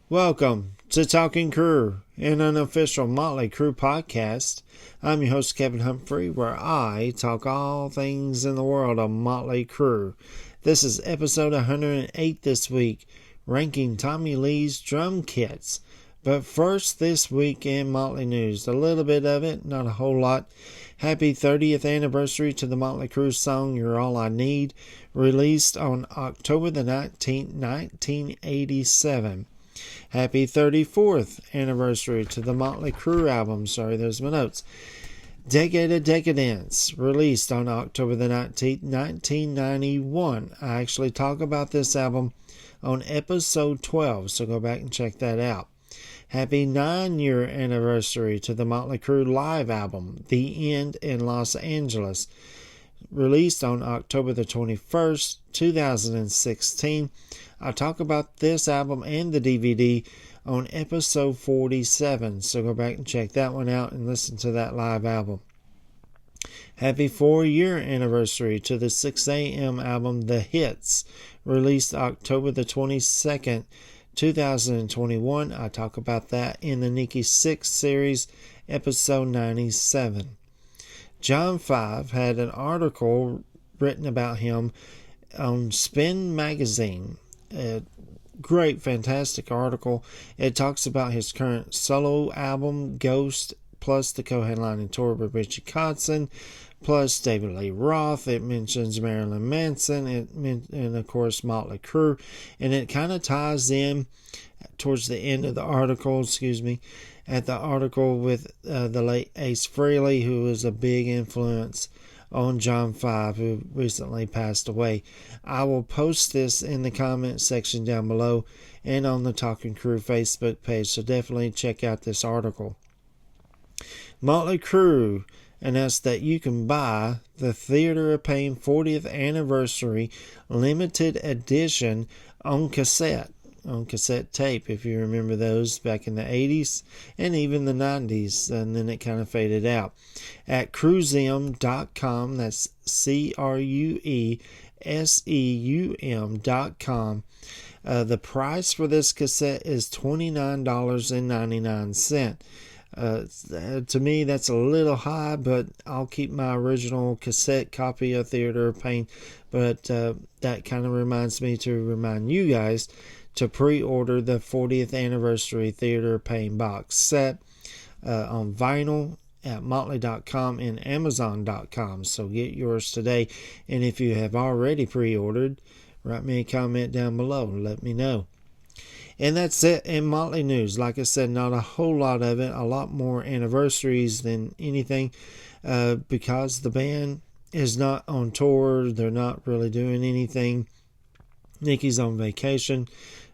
Welcome to Talking Crue, an unofficial Motley Crue podcast. I'm your host, Kevin Humphrey, where I talk all things in the world of Motley Crue. This is episode 108 this week, ranking Tommy Lee's drum kits. But first, this week in Motley news, a little bit of it, not a whole lot. Happy 30th anniversary to the Motley Crue song You're All I Need, released on October the 19th, 1987. Happy 34th anniversary to the Motley Crue album. Sorry, there's my notes. Decade of Decadence, released on October the 19th, 1991. I actually talk about this album on episode 12, so go back and check that out. Happy 9-year anniversary to the Motley Crue live album, The End in Los Angeles, released on October the 21st, 2016. I talk about this album and the DVD on episode 47, so go back and check that one out and listen to that live album. Happy 4-year anniversary to the 6am album The Hits, released October the 22nd, 2021. I talk about that in the Nikki Sixx series, episode 97. John 5 had an article written about him on Spin Magazine. A great, fantastic article. It talks about his current solo album, Ghost, plus the co-headlining tour with Richie Kotzen, plus David Lee Roth. It mentions Marilyn Manson, and of course Motley Crue, and it kind of ties in towards the end of the article, at the article with the late Ace Frehley, who was a big influence on John 5, who recently passed away. I will post this in the comment section down below and on the Talking Crue Facebook page, so definitely check out this article. Motley Crue announced that you can buy the Theater of Pain 40th Anniversary Limited Edition on cassette tape, if you remember those back in the 80s and even the 90s, and then it kind of faded out. At crueseum.com, that's CRUESEUM.com. The price for this cassette is $29.99. To me, that's a little high, but I'll keep my original cassette copy of Theater of Pain. But that kind of reminds me to remind you guys to pre-order the 40th Anniversary Theater of Pain box set on vinyl at motley.com and amazon.com. So get yours today. And if you have already pre-ordered, write me a comment down below and let me know. And that's it in Motley news. Like I said, not a whole lot of it. A lot more anniversaries than anything because the band is not on tour. They're not really doing anything. Nicky's on vacation.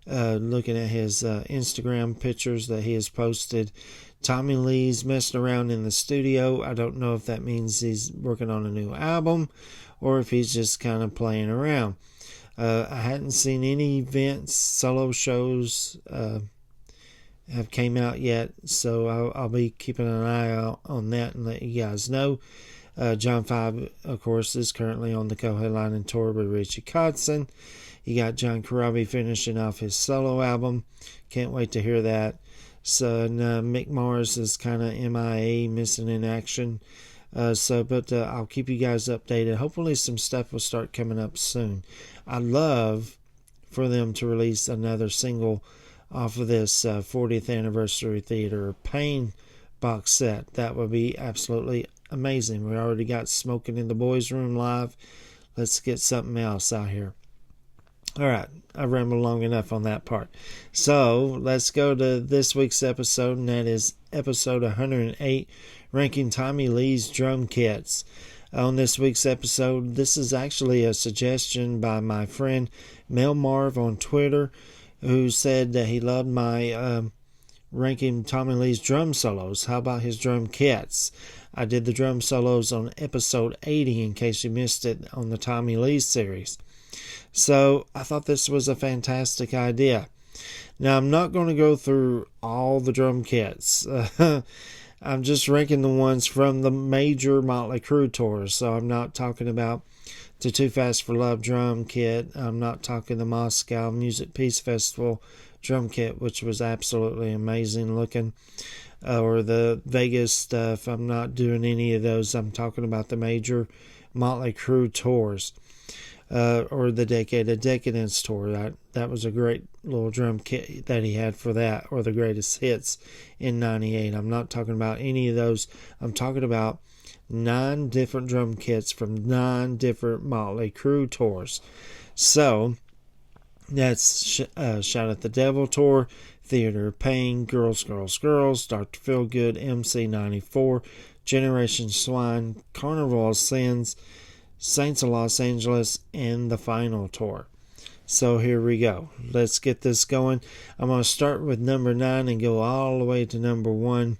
Looking at his Instagram pictures that he has posted. Tommy Lee's messing around in the studio. I don't know if that means he's working on a new album or if he's just kind of playing around. I hadn't seen any events, solo shows have came out yet, so I'll be keeping an eye out on that and let you guys know. John 5, of course, is currently on the co-headlining tour with Richie Kotzen. You got John Corabi finishing off his solo album. Can't wait to hear that. So Mick Mars is kind of MIA, missing in action. But I'll keep you guys updated. Hopefully some stuff will start coming up soon. I'd love for them to release another single off of this 40th Anniversary Theater of Pain box set. That would be absolutely amazing. We already got Smoking in the Boys Room live. Let's get something else out here. All right, I rambled long enough on that part. So let's go to this week's episode, and that is episode 108, ranking Tommy Lee's drum kits. On this week's episode, this is actually a suggestion by my friend Mel Marv on Twitter, who said that he loved my ranking Tommy Lee's drum solos. How about his drum kits? I did the drum solos on episode 80 in case you missed it on the Tommy Lee series. So I thought this was a fantastic idea. Now I'm not going to go through all the drum kits. I'm just ranking the ones from the major Motley Crue tours. So I'm not talking about the Too Fast for Love drum kit. I'm not talking the Moscow Music Peace Festival drum kit, which was absolutely amazing looking. Or the Vegas stuff. I'm not doing any of those. I'm talking about the major Motley Crue tours. Or the Decade of Decadence tour. That was a great little drum kit that he had for that, or the greatest hits in '98. I'm not talking about any of those. I'm talking about 9 different drum kits from 9 different Motley Crue tours. So that's Shout at the Devil tour, Theater of Pain, Girls, Girls, Girls, Dr. Feelgood, MC 94, Generation Swine, Carnival of Sins, Saints of Los Angeles, and the final tour. So here we go. Let's get this going. I'm going to start with number 9 and go all the way to number 1.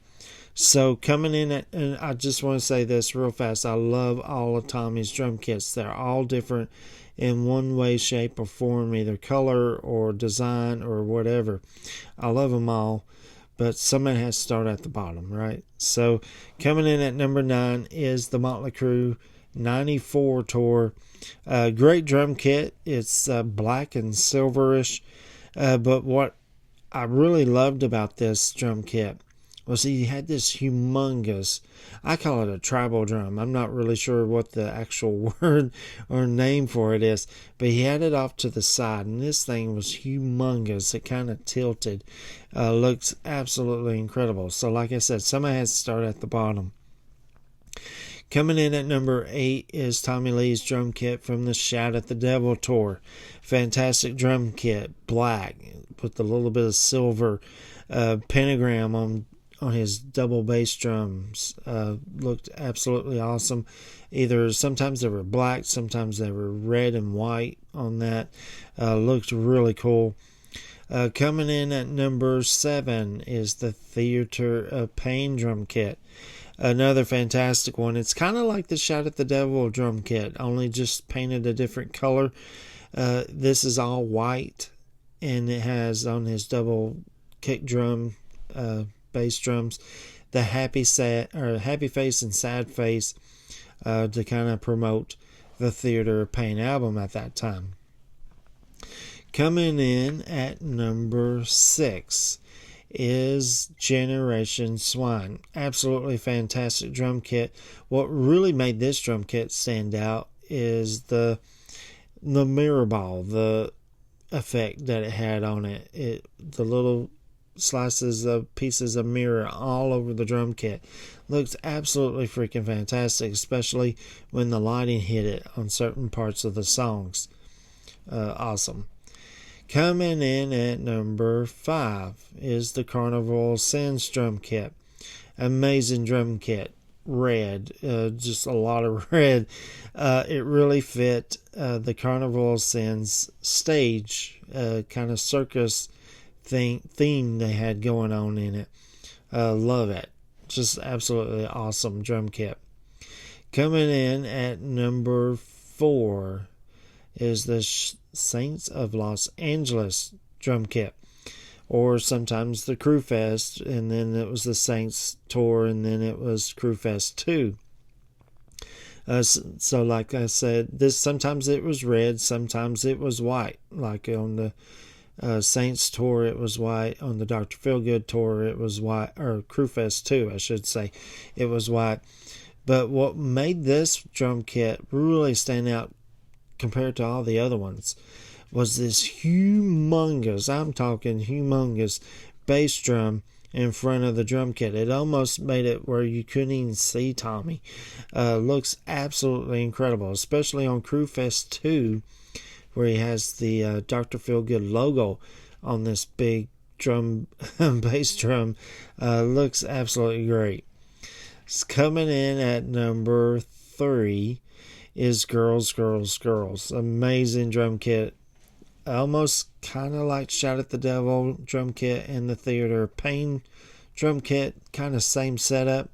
So coming in at, and I just want to say this real fast. I love all of Tommy's drum kits. They're all different in one way, shape, or form, either color or design or whatever. I love them all, but somebody has to start at the bottom, right? So coming in at number 9 is the Motley Crue 94 tour. Great drum kit. It's black and silverish. But what I really loved about this drum kit was he had this humongous, I call it a tribal drum. I'm not really sure what the actual word or name for it is, but he had it off to the side, and this thing was humongous. It kind of tilted. Looks absolutely incredible. So like I said, somebody has to start at the bottom. Coming in at number 8 is Tommy Lee's drum kit from the Shout at the Devil tour. Fantastic drum kit, black, with a little bit of silver pentagram on his double bass drums. Looked absolutely awesome. Sometimes they were black, sometimes they were red and white on that. Looked really cool. Coming in at number 7 is the Theater of Pain drum kit. Another fantastic one. It's kind of like the Shout at the Devil drum kit, only just painted a different color. This is all white, and it has on his double kick drum, bass drums, the happy face and sad face, to kind of promote the Theater of Pain album at that time. Coming in at number 6 is Generation Swine. Absolutely fantastic drum kit. What really made this drum kit stand out is the mirror ball, the effect that it had on it. The little slices of pieces of mirror all over the drum kit. Looks absolutely freaking fantastic, especially when the lighting hit it on certain parts of the songs. Awesome. Coming in at number 5 is the Carnival of Sins drum kit. Amazing drum kit. Red. Just a lot of red. It really fit the Carnival of Sins stage, kind of circus theme they had going on in it. Love it. Just absolutely awesome drum kit. Coming in at number 4 is the Saints of Los Angeles drum kit, or sometimes the Crue Fest, and then it was the Saints tour, and then it was Crue Fest 2. So like I said, sometimes it was red, sometimes it was white. Like on the Saints tour, it was white. On the Dr. Feelgood tour, it was white, or Crue Fest 2, I should say, it was white. But what made this drum kit really stand out compared to all the other ones was this humongous, I'm talking humongous, bass drum in front of the drum kit. It almost made it where you couldn't even see Tommy. Looks absolutely incredible, especially on Crue Fest 2, where he has the Dr. Feelgood logo on this big drum, bass drum. Looks absolutely great. It's coming in at number 3 is Girls, Girls, Girls. Amazing drum kit. Almost kind of like Shout at the Devil drum kit and the Theater of Pain drum kit. Kind of same setup.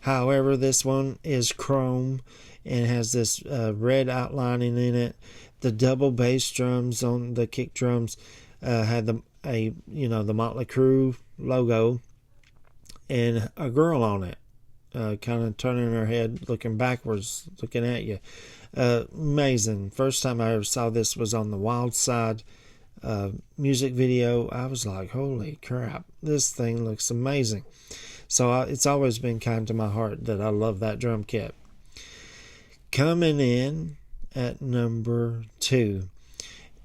However, this one is chrome and has this red outlining in it. The double bass drums on the kick drums had the Motley Crue logo and a girl on it. Kind of turning her head, looking backwards, looking at you. Amazing. First time I ever saw this was on the Wild Side music video, I was like, holy crap, this thing looks amazing. So it's always been kind to my heart that I love that drum kit. Coming in at number 2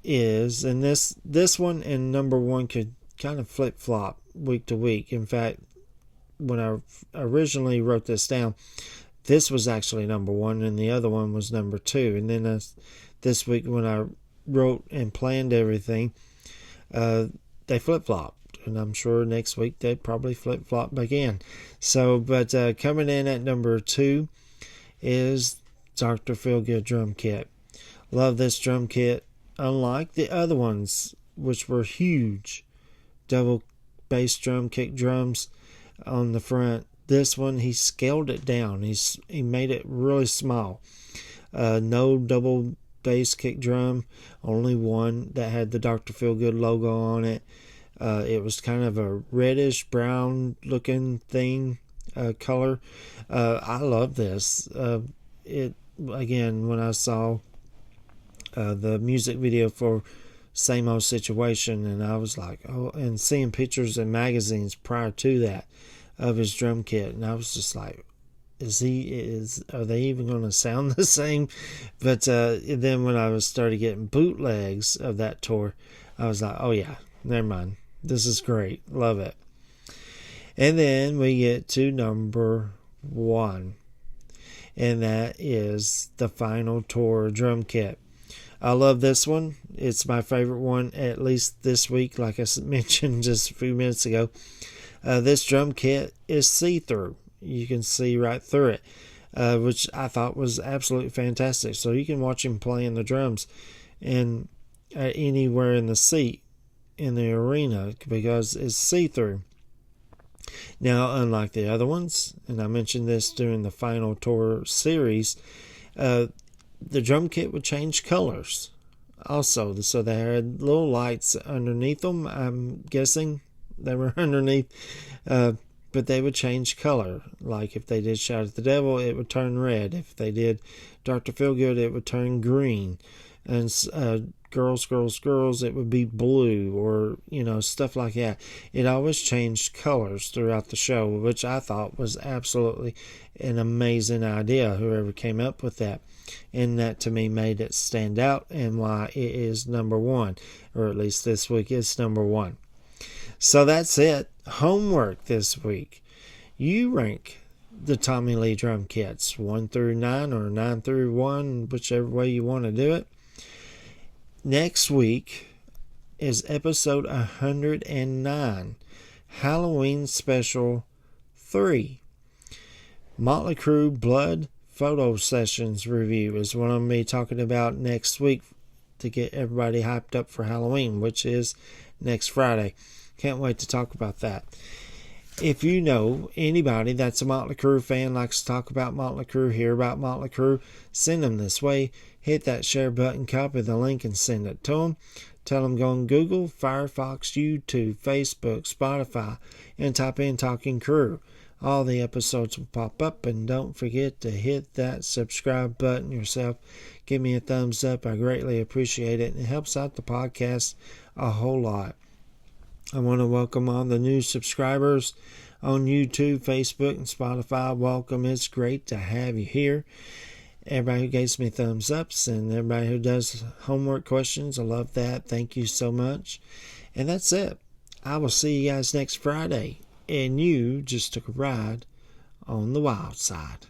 is, and this one and number 1 could kind of flip-flop week to week. In fact, when I originally wrote this down, this was actually number 1 and the other one was number 2. And then this week when I wrote and planned everything, they flip-flopped. And I'm sure next week they'd probably flip-flop again. So, but coming in at number 2 is Dr. Feelgood drum kit. Love this drum kit. Unlike the other ones, which were huge, double bass drum, kick drums on the front, this one he scaled it down. He made it really small. No double bass kick drum, only one that had the Dr. Feelgood logo on it. It was kind of a reddish brown looking thing, color. I love this. Again, when I saw the music video for Same Old Situation, and I was like, oh, and seeing pictures in magazines prior to that of his drum kit, and I was just like, are they even going to sound the same? But then when I started getting bootlegs of that tour, I was like, oh yeah, never mind. This is great. Love it. And then we get to number 1, and that is the Final Tour drum kit. I love this one. It's my favorite one, at least this week, like I mentioned just a few minutes ago. This drum kit is see-through. You can see right through it, which I thought was absolutely fantastic. So you can watch him playing the drums and anywhere in the seat in the arena because it's see-through. Now, unlike the other ones, and I mentioned this during the Final Tour series, the drum kit would change colors also. So they had little lights underneath them. I'm guessing they were underneath, but they would change color. Like if they did Shout at the Devil, it would turn red. If they did Dr. Feelgood, it would turn green. And Girls, Girls, Girls, it would be blue, or, stuff like that. It always changed colors throughout the show, which I thought was absolutely an amazing idea, whoever came up with that. And that, to me, made it stand out and why it is number 1, or at least this week it's number 1. So that's it. Homework this week. You rank the Tommy Lee drum kits 1 through 9 or 9 through 1, whichever way you want to do it. Next week is episode 109, Halloween Special 3. Motley Crue Blood Photo Sessions review is what I'm going to be talking about next week to get everybody hyped up for Halloween, which is next Friday. Can't wait to talk about that. If you know anybody that's a Motley Crue fan, likes to talk about Motley Crue, hear about Motley Crue, send them this way. Hit that share button, copy the link, and send it to them. Tell them go on Google, Firefox, YouTube, Facebook, Spotify, and type in Talking Crue. All the episodes will pop up, and don't forget to hit that subscribe button yourself. Give me a thumbs up. I greatly appreciate it, and it helps out the podcast a whole lot. I want to welcome all the new subscribers on YouTube, Facebook, and Spotify. Welcome. It's great to have you here. Everybody who gives me thumbs ups and everybody who does homework questions, I love that. Thank you so much. And that's it. I will see you guys next Friday. And you just took a ride on the wild side.